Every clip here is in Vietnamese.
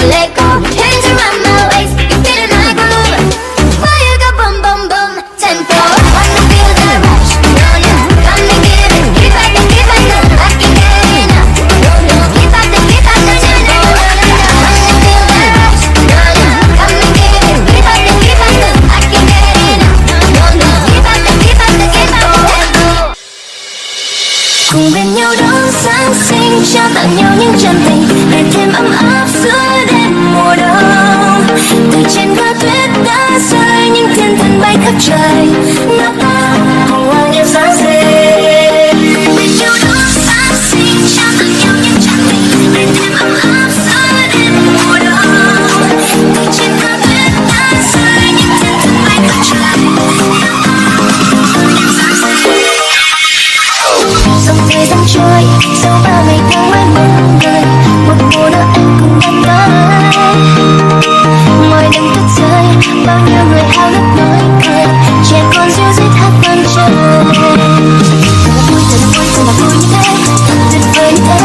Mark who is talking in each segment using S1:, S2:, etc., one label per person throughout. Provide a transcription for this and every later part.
S1: let go. Hands around my waist, you feeling my groove. Boy, you got boom, boom, boom, tempo. Wanna feel the rush, no, no. Come and give it, keep at the, I can't get enough. No, no, keep at the, no, no, no, no, no, no. Wanna feel the rush, no, no. Come and give it, keep at the, I can't get enough. No, no, keep at the, tempo. Cùng bên nhau đón Giáng sinh, trao tặng nhau những chân tình để thêm ấm áp giữa đêm mùa đông. Từ trên cao tuyết đã rơi, những thiên thần bay khắp trời. Nào ta cùng hòa nhịp Giáng sinh. Bên nhau đón Giáng sinh, trao tặng nhau những chân tình để thêm ấm áp giữa đêm mùa đông. Từ trên cao tuyết đã rơi, những thiên thần bay khắp trời. Dòng thời gian trôi, sau bao ngày tháng mới một người, một mùa Noel cùng em tới. Mọi đêm thức rơi, bao nhiêu người háo hức nói cười, trẻ con ríu rít hát vang trời. Thật là vui như thế, tuyệt vời như thế,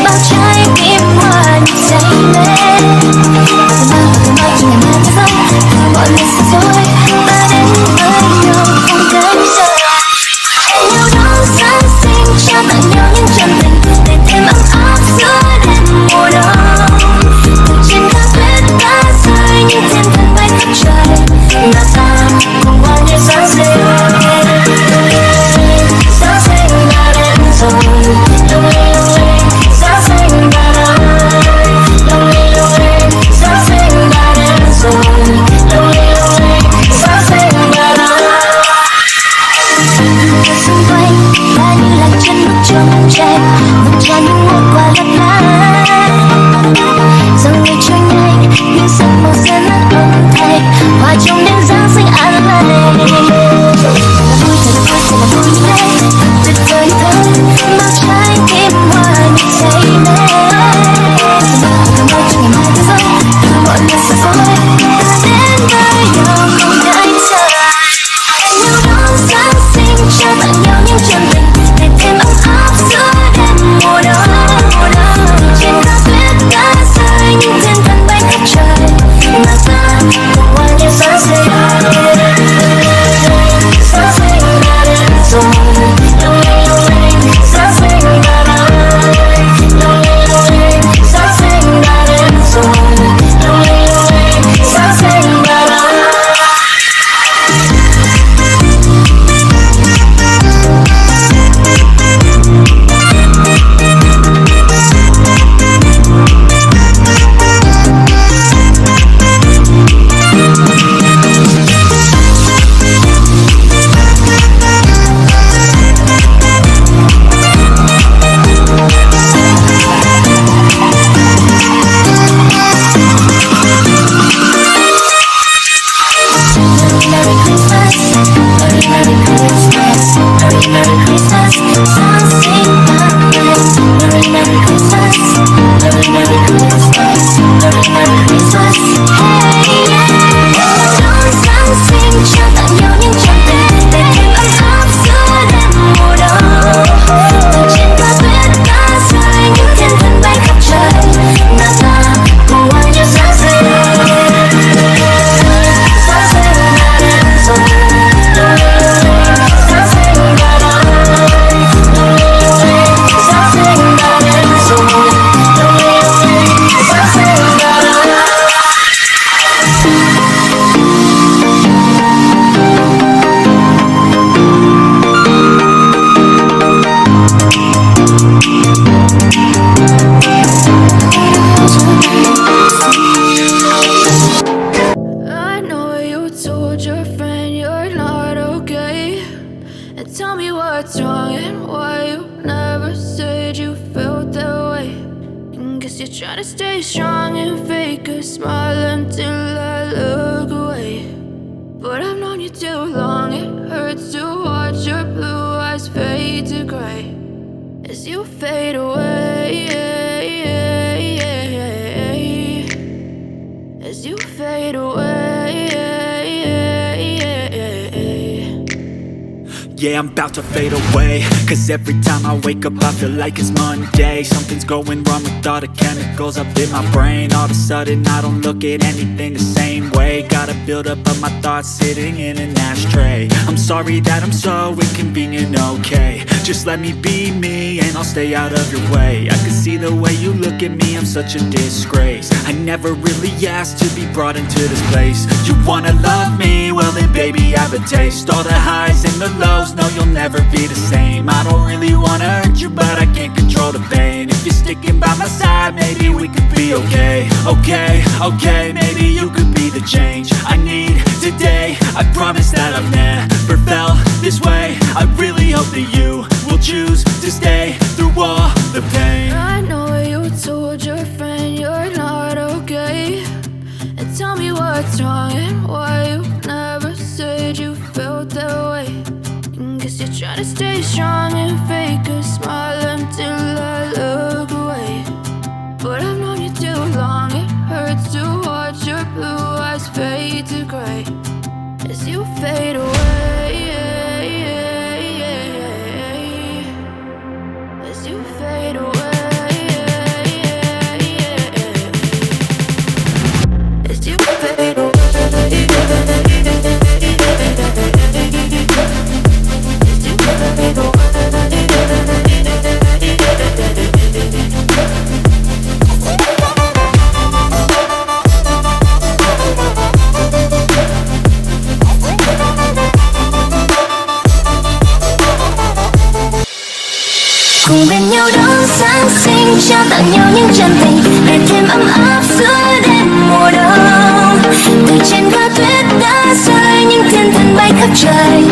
S1: bao trái tim hoa nhịp say mê. Từ mai chỉ ngày mai tới giấc, mọi người sẽ dối, ta đến với nhau không cánh giờ. Nhau đón Giáng sinh, trao tặng nhau những chân tình để thêm ấm áp giữa đêm mùa đông. Từ trên cao tuyết đã rơi, những thiên thần bay khắp trời. Nào ta cùng hòa nhịp Giáng sinh. Giáng sinh đã đến rồi, lung linh, Giáng sinh đã đến. Lung linh, Giáng sinh đã đến rồi, lung linh, Giáng sinh đã đến. Xung quanh ta như là chân bước trong tranh, ngập tràn những món quà lấp lánh. Dòng người trôi nhanh, những giấc mơ sẽ nát âm thanh, hòa trong đêm Giáng sinh an lành. Thật là vui như thế, tuyệt vời như thế, bao trái tim hoa nhịp say mê. Từ mai cho ngày mai tới giấc, mọi người sẽ dối, ta đến với nhau không cánh giờ. Nhau đón Giáng sinh, trao tặng nhau những chân tình để thêm ấm áp giữa đêm mùa đông. Từ trên cao tuyết đã rơi, những thiên thần bay khắp trời. Nào ta cùng hòa nhịp Giáng sinh. Giáng sinh đã đến rồi, lung linh, Giáng sinh đã đến. Lung linh, Giáng sinh đã đến rồi, lung linh, Giáng sinh đã đến. Merry Christmas, Merry Merry Christmas, Merry Merry Christmas, Giáng sinh an lành. Merry Merry Christmas, Merry Merry Christmas, Merry Merry Christmas, hey yeah. Đón Giáng sinh, trao tặng nhau những chân tình để thêm ấm áp giữa đêm mùa đông. Từ trên cao tuyết đã rơi, những thiên thần bay khắp trời. Nào ta cùng hòa nhịp Giáng sinh. Giáng sinh đã đến rồi, lung linh, Giáng sinh đã đến. Lung linh, Giáng sinh đã đến rồi, lung linh, Giáng sinh đã đến.
S2: I know you told your friend you're not okay, and tell me what's wrong and why you never said you felt that way. And guess you're trying to stay strong and fake a smile until I look away. But I've known you too long, it hurts to watch your blue eyes fade to gray as you fade away, as you fade away.
S3: yeah, I'm about to fade away. Cause every time I wake up I feel like it's Monday. Something's going wrong with all the chemicals up in my brain. All of a sudden I don't look at anything the same way. Gotta build up of my thoughts sitting in an ashtray. I'm sorry that I'm so inconvenient, okay. Just let me be me and I'll stay out of your way. I can see the way you look at me, I'm such a disgrace. I never really asked to be brought into this place. You wanna love me? Well then baby, have a taste. All the highs and the lows, no you'll never be the same. I don't really wanna hurt you, but I can't control the pain. If you're sticking by my side, maybe we could be okay. Okay, maybe you could be the change I need today. I promise that I've never felt this way. I really hope that you will choose to stay through all the pain.
S2: I know you told your friend you're not okay, and tell me what's wrong and why you never said you felt that way. Guess you're trying to stay strong and fake a smile until I look away. But I've known you too long, it hurts to watch your blue eyes fade to gray as you fade away. As you fade away. As you fade away.
S1: Cùng bên nhau đón Giáng sinh, trao tặng nhau những chân tình để thêm ấm áp giữa đêm mùa đông. Từ trên cao tuyết đã rơi, những thiên thần bay khắp trời,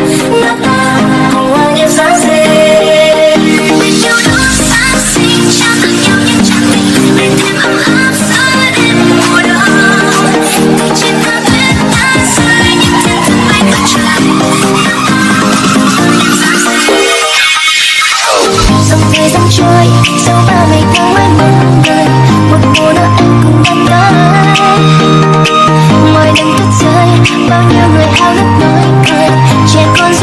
S1: nào ta cùng hòa nhạc Giáng sinh. Bên nhau đón Giáng sinh, trao tặng nhau những chân tình để thêm ấm áp giữa đêm mùa đông. Từ trên cao tuyết đã rơi, những thiên thần bay khắp trời, nào ta cùng hòa nhạc Giáng sinh. Dòng thời gian trôi, sau bao ngày tháng mới mong đợi một mùa Noel cùng em tới. Mọi đêm thức rơi, bao nhiêu người háo hức nói cười, trẻ con